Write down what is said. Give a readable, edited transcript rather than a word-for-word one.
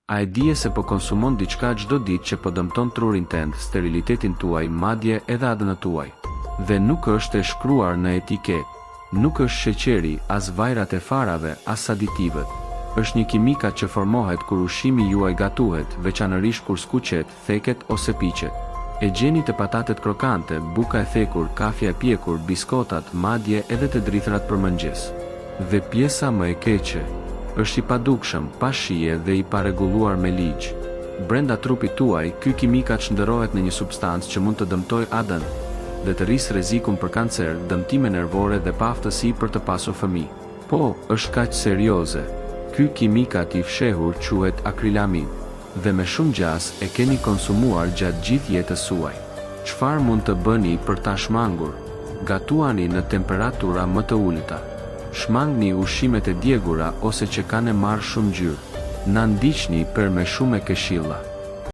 A e dije se po konsumon diçka çdo ditë që po dëmton trurin tënd, sterilitetin tuaj, madje edhe adënën tuaj. Dhe nuk është e shkruar në etiket, nuk është sheqeri, as vajrat e farave, as aditivet. Është një kimikat që formohet kur ushqimi juaj gatuhet, veçanërisht kur skuqet, theket ose piqet. E gjeni të patatet krokante, buka e thekur, kafja e pjekur, biskotat, madje edhe të drithrat për mëngjes. Dhe pjesa më e keqe, është i padukshëm, pa shije dhe i paregulluar me ligj. Brenda trupit tuaj, ky kimikat shndërrohet në një substancë që mund të dëmtojë adën dhe të rrisë rrezikun për kancer, dëmtime nervore dhe paaftësi për të pasur fëmijë. Po, është kaq serioze. Ky kimikat i fshehur quhet akrilamin dhe me shumë gjas e keni konsumuar gjatë gjithë jetës suaj. Çfarë mund të bëni për ta shmangur? Gatuani në temperatura më të ulëta. Shmangni ushqimet e djegura ose që kanë marrë shumë ngjyrë. Na ndiqni për më shumë këshilla.